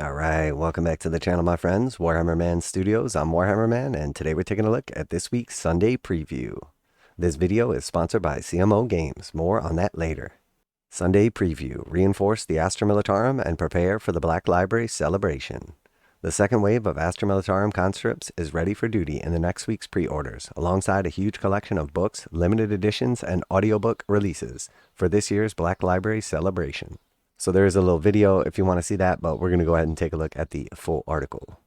Alright, welcome back to the channel, my friends. Warhammer Man Studios, I'm Warhammer Man, and today we're taking a look at this week's Sunday preview. This video is sponsored by CMO Games, more on that later. Sunday preview, reinforce the ASTRA MILITARUM and prepare for the Black Library celebration. The second wave of ASTRA MILITARUM conscripts is ready for duty in the next week's pre-orders, alongside a huge collection of books, limited editions, and audiobook releases for this year's Black Library celebration. So there is a little video if you want to see that, but we're going to go ahead and take a look at the full article.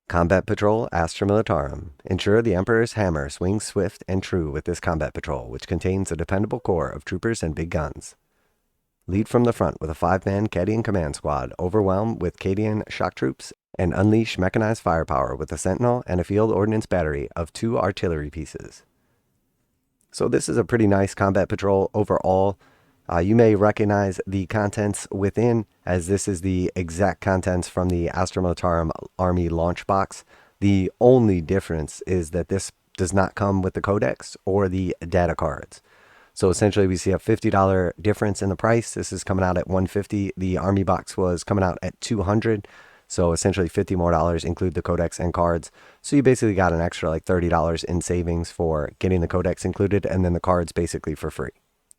Combat Patrol ASTRA MILITARUM. Ensure the Emperor's hammer swings swift and true with this combat patrol, which contains a dependable core of troopers and big guns. Lead from the front with a 5-man Cadian command squad, overwhelm with Cadian shock troops, and unleash mechanized firepower with a sentinel and a field ordnance battery of 2 artillery pieces. So this is a pretty nice combat patrol overall. You may recognize the contents within, as this is the exact contents from the ASTRA MILITARUM Army launch box. The only difference is that this does not come with the codex or the data cards. So essentially we see a $50 difference in the price. This is coming out at $150. The Army box was coming out at $200. So essentially $50 more include the codex and cards. So you basically got an extra like $30 in savings for getting the codex included, and then the cards basically for free.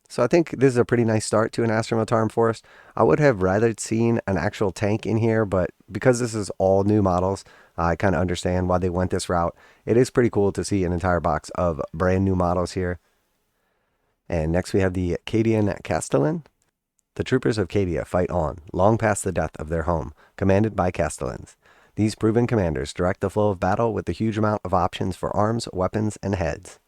So I think this is a pretty nice start to an ASTRA MILITARUM Force. I would have rather seen an actual tank in here, but because this is all new models, I kind of understand why they went this route. It is pretty cool to see an entire box of brand new models here. And next we have the Acadian Castellan. The troopers of Cadia fight on, long past the death of their home, commanded by Castellans. These proven commanders direct the flow of battle with a huge amount of options for arms, weapons, and heads.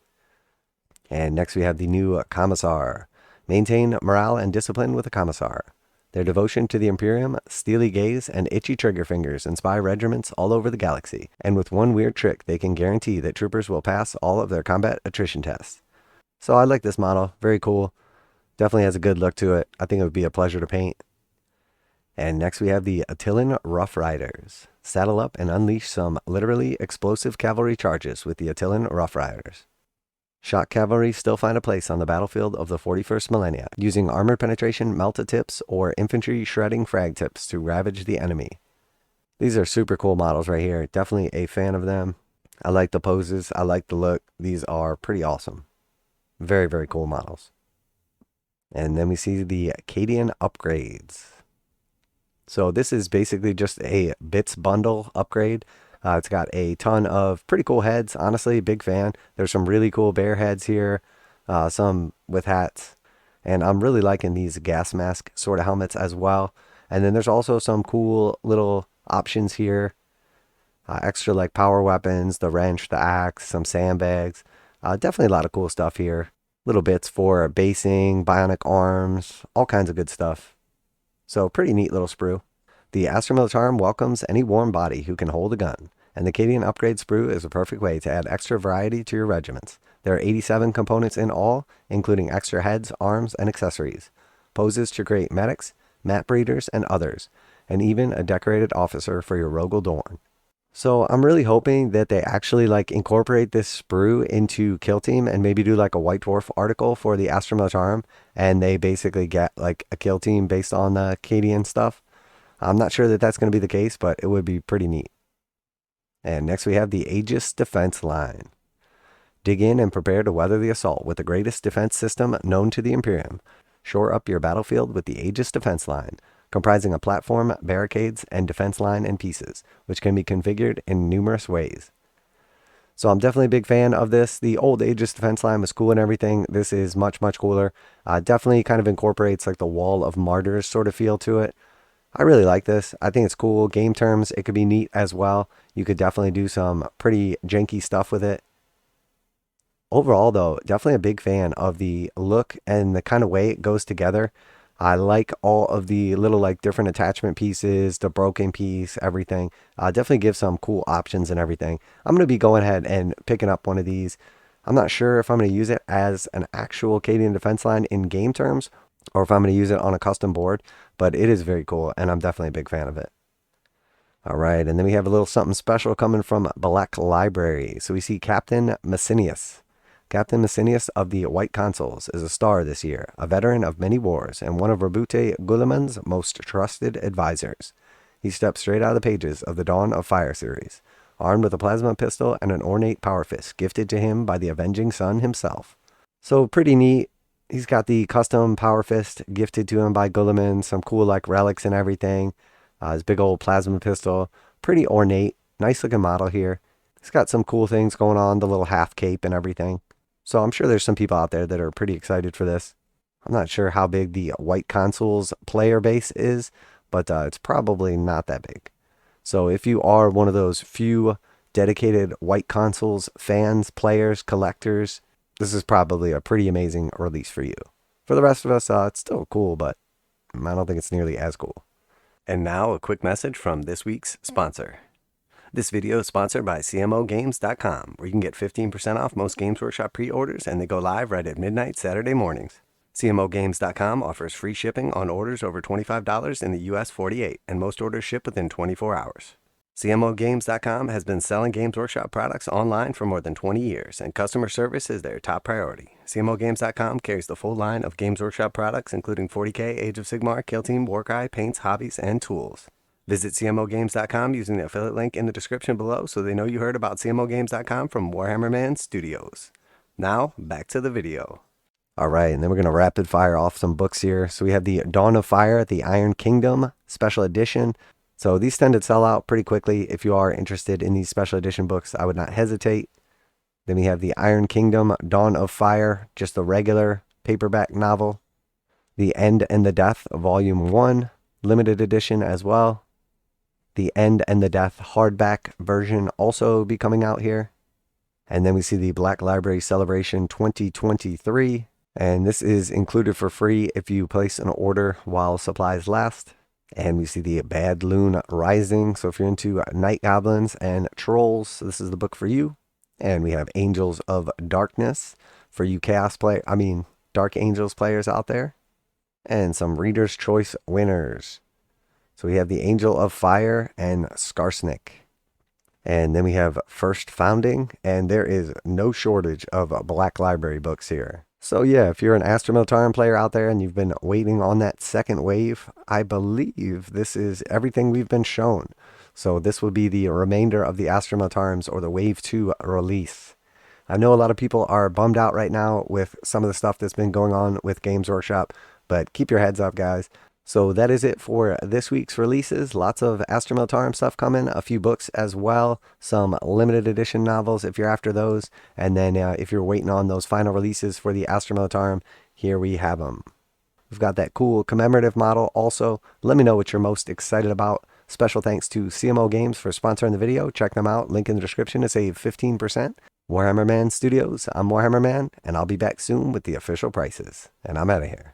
And next we have the new Commissar. Maintain morale and discipline with the Commissar. Their devotion to the Imperium, steely gaze, and itchy trigger fingers inspire regiments all over the galaxy, and with one weird trick they can guarantee that troopers will pass all of their combat attrition tests. So I like this model, very cool. Definitely has a good look to it. I think it would be a pleasure to paint. And next we have the Attilan Rough Riders. Saddle up and unleash some literally explosive cavalry charges with the Attilan Rough Riders. Shock cavalry still find a place on the battlefield of the 41st millennia, using armor penetration melta tips or infantry shredding frag tips to ravage the enemy. These are super cool models right here. Definitely a fan of them. I like the poses. I like the look. These are pretty awesome. Very, very cool models. And then we see the Cadian Upgrades. So this is basically just a bits bundle upgrade. It's got a ton of pretty cool heads. Honestly, big fan. There's some really cool bear heads here, some with hats, and I'm really liking these gas mask sort of helmets as well. And then there's also some cool little options here, extra like power weapons, the wrench, the axe, some sandbags. Definitely a lot of cool stuff here. Little bits for basing, bionic arms, all kinds of good stuff. So pretty neat little sprue. The ASTRA MILITARUM welcomes any warm body who can hold a gun, and the Cadian Upgrade sprue is a perfect way to add extra variety to your regiments. There are 87 components in all, including extra heads, arms, and accessories, poses to create medics, map breeders, and others, and even a decorated officer for your Rogel Dorn. So I'm really hoping that they actually like incorporate this sprue into Kill Team and maybe do like a White Dwarf article for the ASTRA MILITARUM, and they basically get like a Kill Team based on the Cadian stuff. I'm not sure that that's going to be the case, but it would be pretty neat. And next we have the Aegis defense line. Dig in and prepare to weather the assault with the greatest defense system known to the Imperium. Shore up your battlefield with the Aegis defense line, comprising a platform, barricades, and defense line and pieces, which can be configured in numerous ways. So I'm definitely a big fan of this. The old Aegis defense line was cool and everything. This is much, much cooler. Definitely kind of incorporates like the Wall of Martyrs sort of feel to it. I really like this. I think it's cool. Game terms, it could be neat as well. You could definitely do some pretty janky stuff with it. Overall, though, definitely a big fan of the look and the kind of way it goes together. I like all of the little like different attachment pieces, the broken piece, everything. Definitely gives some cool options and everything. I'm going to be going ahead and picking up one of these. I'm not sure if I'm going to use it as an actual Cadian defense line in game terms, or if I'm going to use it on a custom board, but it is very cool, and I'm definitely a big fan of it. All right, and then we have a little something special coming from Black Library. So we see Captain Messinius. Captain Messinius of the White Consuls is a star this year, a veteran of many wars, and one of Rabute Guilliman's most trusted advisors. he steps straight out of the pages of the Dawn of Fire series, armed with a plasma pistol and an ornate power fist gifted to him by the Avenging Sun himself. So pretty neat. He's got the custom power fist gifted to him by Guilliman, some cool like relics and everything. His big old plasma pistol, pretty ornate, nice looking model here. He's got some cool things going on, the little half cape and everything. So I'm sure there's some people out there that are pretty excited for this. I'm not sure how big the White Consoles player base is, but it's probably not that big. So if you are one of those few dedicated White Consoles fans, players, collectors, this is probably a pretty amazing release for you. For the rest of us, it's still cool, but I don't think it's nearly as cool. And now a quick message from this week's sponsor. This video is sponsored by CMOgames.com, where you can get 15% off most Games Workshop pre-orders, and they go live right at midnight Saturday mornings. CMOgames.com offers free shipping on orders over $25 in the US 48, and most orders ship within 24 hours. CMOgames.com has been selling Games Workshop products online for more than 20 years, and customer service is their top priority. CMOgames.com carries the full line of Games Workshop products, including 40k, Age of Sigmar, Kill Team, Warcry, paints, hobbies, and tools. Visit CMOgames.com using the affiliate link in the description below so they know you heard about CMOgames.com from Warhammer Man Studios. Now, back to the video. Alright, and then we're going to rapid fire off some books here. So we have the Dawn of Fire, the Iron Kingdom Special Edition. So these tend to sell out pretty quickly. If you are interested in these special edition books, I would not hesitate. Then we have the Iron Kingdom Dawn of Fire, just the regular paperback novel. The End and the Death, Volume 1, limited edition as well. The End and the Death hardback version also be coming out here. And then we see the Black Library Celebration 2023. And this is included for free if you place an order while supplies last. And we see the Bad Loon Rising. So if you're into night goblins and trolls, this is the book for you. And we have Angels of Darkness for you Dark Angels players out there. And some Reader's Choice winners. So we have the Angel of Fire and Skarsnik. And then we have First Founding, and there is no shortage of Black Library books here. So yeah, if you're an ASTRA Militarum player out there and you've been waiting on that second wave, I believe this is everything we've been shown. So this will be the remainder of the ASTRA Militarums or the Wave 2 release. I know a lot of people are bummed out right now with some of the stuff that's been going on with Games Workshop, but keep your heads up, guys. So that is it for this week's releases. Lots of ASTRA Militarum stuff coming, a few books as well, some limited edition novels if you're after those, and then if you're waiting on those final releases for the ASTRA Militarum, here we have them. We've got that cool commemorative model also. Let me know what you're most excited about. Special thanks to CMO Games for sponsoring the video. Check them out, link in the description to save 15%. Warhammer Man Studios, I'm Warhammer Man, and I'll be back soon with the official prices. And I'm out of here.